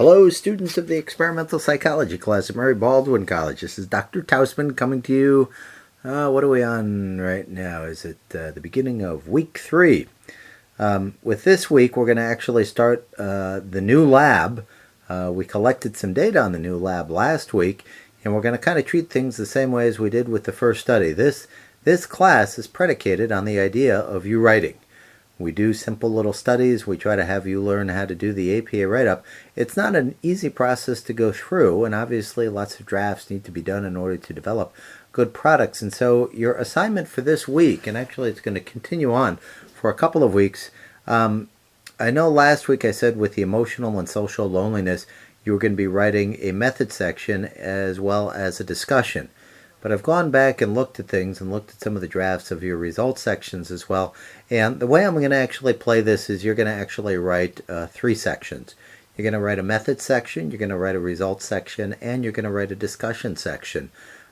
Hello, students of the experimental psychology class at Mary Baldwin College. This is Dr. Tausman coming to you. What are we on right now? Is it the beginning of week 3? With this week, we're going to actually start the new lab. We collected some data on the new lab last week, and we're going to kind of treat things the same way as we did with the first study. This class is predicated on the idea of you writing. We do simple little studies. We try to have you learn how to do the APA write-up. It's not an easy process to go through, and obviously lots of drafts need to be done in order to develop good products. And so your assignment for this week, and actually it's going to continue on for a couple of weeks. I know last week I said with the emotional and social loneliness, you were going to be writing a method section as well as a discussion. But I've gone back and looked at things and looked at some of the drafts of your results sections as well. And the way I'm going to actually play this is you're going to actually write 3 sections. You're going to write a method section, you're going to write a results section, and you're going to write a discussion section.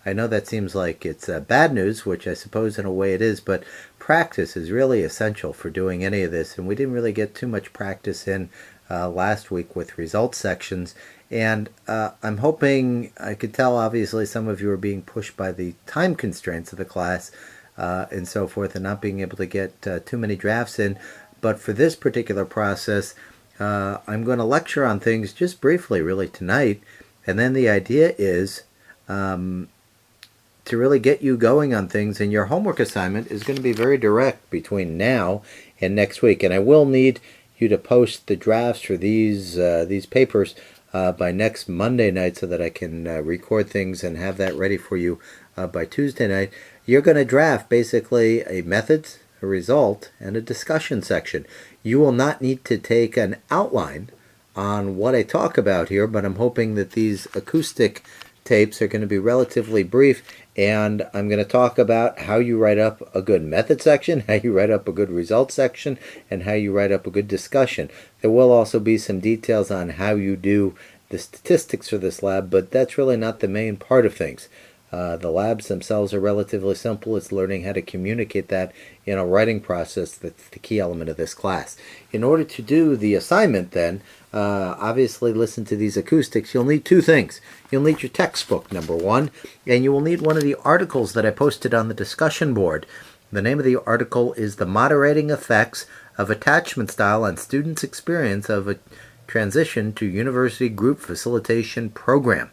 I know that seems like it's bad news, which I suppose in a way it is, but practice is really essential for doing any of this. And we didn't really get too much practice in last week with results sections. And I'm hoping, I could tell obviously some of you are being pushed by the time constraints of the class and so forth and not being able to get too many drafts in. But for this particular process, I'm going to lecture on things just briefly really tonight. And then the idea is to really get you going on things. And your homework assignment is going to be very direct between now and next week. And I will need you to post the drafts for these papers by next Monday night so that I can record things and have that ready for you by Tuesday night. You're going to draft basically a methods, a result, and a discussion section. You will not need to take an outline on what I talk about here, but I'm hoping that these acoustic tapes are going to be relatively brief, and I'm going to talk about how you write up a good method section, how you write up a good results section, and how you write up a good discussion. There will also be some details on how you do the statistics for this lab, but that's really not the main part of things. The labs themselves are relatively simple. It's learning how to communicate that in a writing process that's the key element of this class. In order to do the assignment then, obviously listen to these acoustics, you'll need 2 things. You'll need your textbook, number 1, and you will need one of the articles that I posted on the discussion board. The name of the article is The Moderating Effects of Attachment Style on Students' Experience of a Transition to University Group Facilitation Program.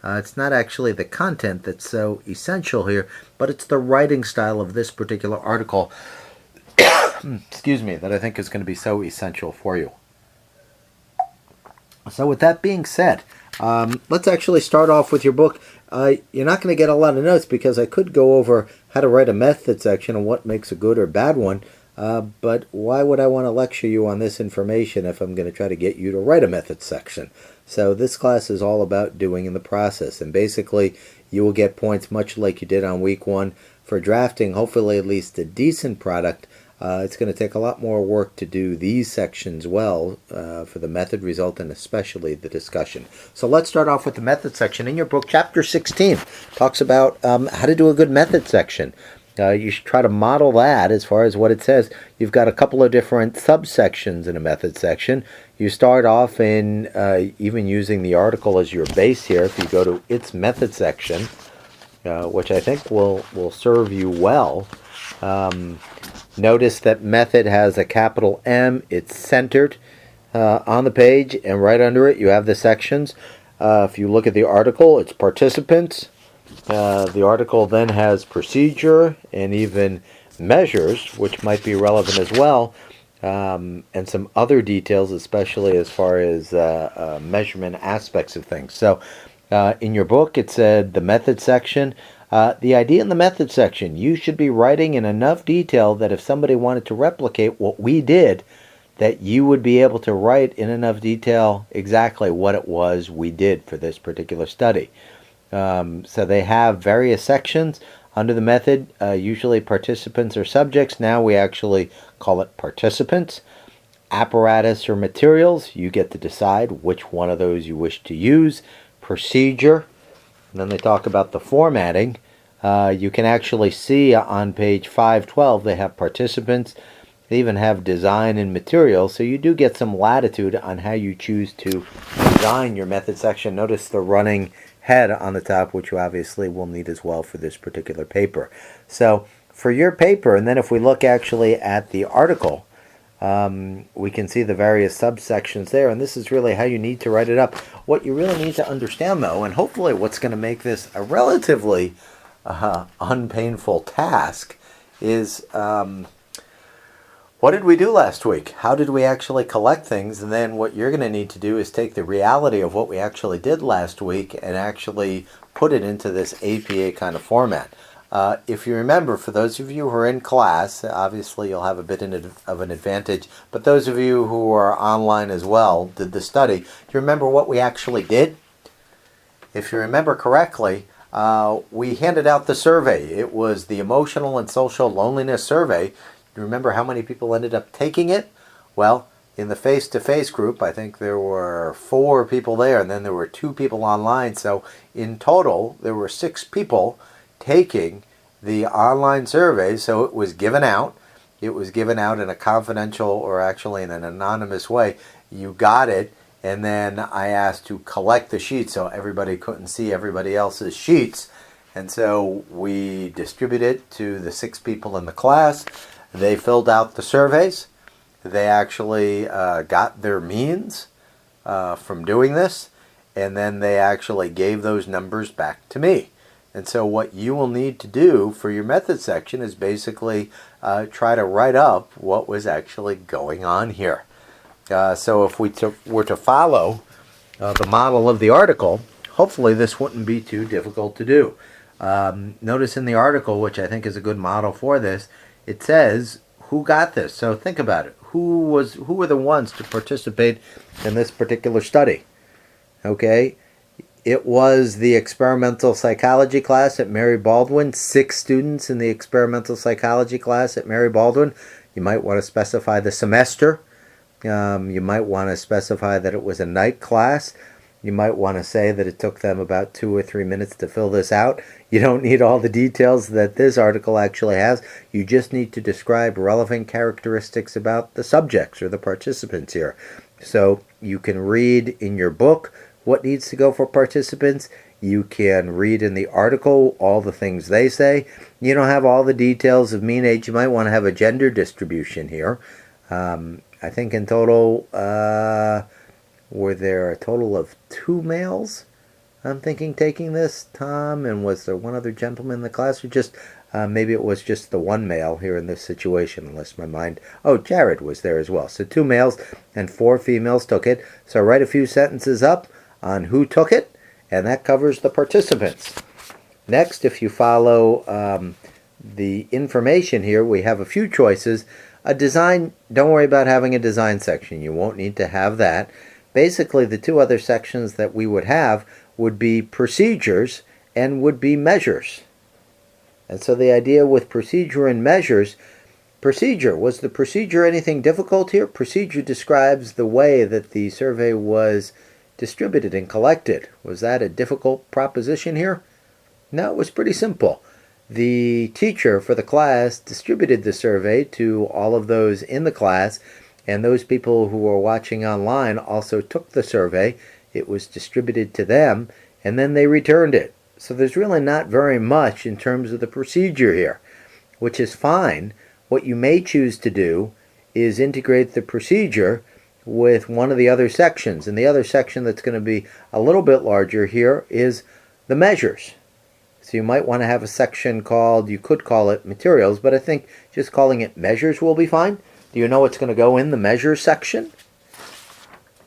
It's not actually the content that's so essential here, but it's the writing style of this particular article, excuse me, that I think is going to be so essential for you. So with that being said, let's actually start off with your book. You're not going to get a lot of notes because I could go over how to write a method section and what makes a good or bad one, but why would I want to lecture you on this information if I'm going to try to get you to write a method section? So this class is all about doing in the process, and basically you will get points much like you did on week 1 for drafting hopefully at least a decent product. It's going to take a lot more work to do these sections well for the method, result, and especially the discussion. So let's start off with the method section. In your book, chapter 16 talks about how to do a good method section. You should try to model that as far as what it says. You've got a couple of different subsections in a method section. You start off in even using the article as your base here. If you go to its method section, which I think will serve you well. Notice that method has a capital M. It's centered on the page, and right under it you have the sections. If you look at the article, it's participants. The article then has procedure and even measures, which might be relevant as well, and some other details, especially as far as measurement aspects of things. So in your book, it said the method section. The idea in the method section, you should be writing in enough detail that if somebody wanted to replicate what we did, that you would be able to write in enough detail exactly what it was we did for this particular study. So they have various sections under the method, usually participants or subjects. Now we actually call it participants. Apparatus or materials, you get to decide which one of those you wish to use. Procedure, and then they talk about the formatting. You can actually see on page 512 they have participants. They even have design and material, so you do get some latitude on how you choose to design your method section. Notice the running head on the top, which you obviously will need as well for this particular paper. So for your paper, and then if we look actually at the article, we can see the various subsections there, and this is really how you need to write it up. What you really need to understand, though, and hopefully what's going to make this a relatively unpainful task, is what did we do last week? How did we actually collect things? And then what you're going to need to do is take the reality of what we actually did last week and actually put it into this APA kind of format. If you remember, for those of you who are in class, obviously you'll have a bit of an advantage, but those of you who are online as well, did the study, you remember what we actually did? If you remember correctly, we handed out the survey. It was the Emotional and Social Loneliness Survey. You remember how many people ended up taking it? Well, in the face-to-face group, I think there were 4 people there, and then there were 2 people online. So in total, there were 6 people taking the online survey. So it was given out. It was given out in a confidential, or actually in an anonymous way. You got it, and then I asked to collect the sheets so everybody couldn't see everybody else's sheets. And so we distributed it to the 6 people in the class. They filled out the surveys. They actually got their means from doing this, and then they actually gave those numbers back to me. And so what you will need to do for your method section is basically try to write up what was actually going on here. So if we were to follow the model of the article, hopefully this wouldn't be too difficult to do. Notice in the article, which I think is a good model for this, it says who got this. So think about it. Who were the ones to participate in this particular study? Okay. It was the experimental psychology class at Mary Baldwin. 6 students in the experimental psychology class at Mary Baldwin. You might want to specify the semester. You might want to specify that it was a night class. You might want to say that it took them about 2 or 3 minutes to fill this out. You don't need all the details that this article actually has. You just need to describe relevant characteristics about the subjects or the participants here. So you can read in your book what needs to go for participants. You can read in the article all the things they say. You don't have all the details of mean age. You might want to have a gender distribution here. I think in total, were there a total of 2 males, I'm thinking, taking this, Tom? And was there one other gentleman in the class? Or just, maybe it was just the 1 male here in this situation, unless my mind... Oh, Jared was there as well. So 2 males and 4 females took it. So write a few sentences up on who took it, and that covers the participants. Next, if you follow the information here, we have a few choices. A design, don't worry about having a design section. You won't need to have that. Basically, the 2 other sections that we would have would be procedures and would be measures. And so the idea with procedure and measures, procedure, was the procedure anything difficult here? Procedure describes the way that the survey was distributed and collected. Was that a difficult proposition here? No, it was pretty simple. The teacher for the class distributed the survey to all of those in the class, and those people who were watching online also took the survey. It was distributed to them, and then they returned it. So there's really not very much in terms of the procedure here, which is fine. What you may choose to do is integrate the procedure with one of the other sections. And the other section that's going to be a little bit larger here is the measures. So you might want to have a section called, you could call it materials, but I think just calling it measures will be fine. Do you know what's going to go in the measures section?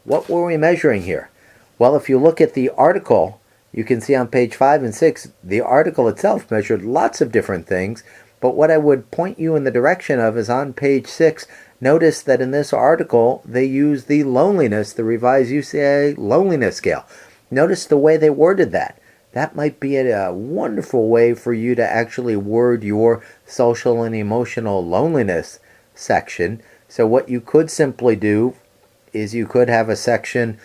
What were we measuring here? Well, if you look at the article, you can see on page 5 and 6, the article itself measured lots of different things, but what I would point you in the direction of is on page 6, notice that in this article, they use the loneliness, the revised UCA loneliness scale. Notice the way they worded that. That might be a wonderful way for you to actually word your social and emotional loneliness section. So what you could simply do is you could have a section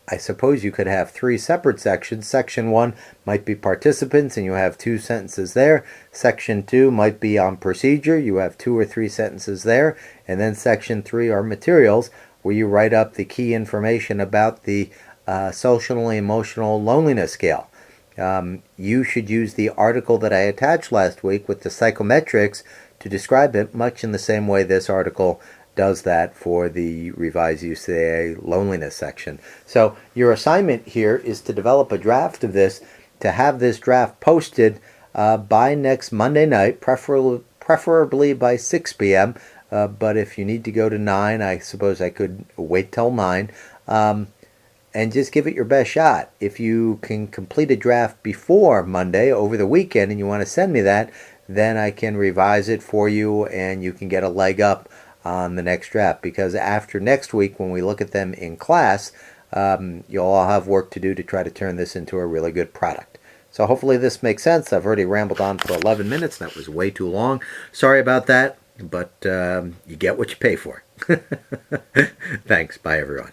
I suppose you could have 3 separate sections. Section 1 might be participants, and you have 2 sentences there. Section 2 might be on procedure. You have 2 or 3 sentences there. And then Section 3 are materials, where you write up the key information about the social and emotional loneliness scale. You should use the article that I attached last week with the psychometrics to describe it, much in the same way this article does that for the revised UCA loneliness section. So your assignment here is to develop a draft of this, to have this draft posted by next Monday night, preferably by 6 p.m. But if you need to go to 9, I suppose I could wait till 9. And just give it your best shot. If you can complete a draft before Monday, over the weekend, and you want to send me that, then I can revise it for you and you can get a leg up on the next draft. Because after next week, when we look at them in class, you'll all have work to do to try to turn this into a really good product. So hopefully this makes sense. I've already rambled on for 11 minutes. That was way too long. Sorry about that, but you get what you pay for. Thanks. Bye, everyone.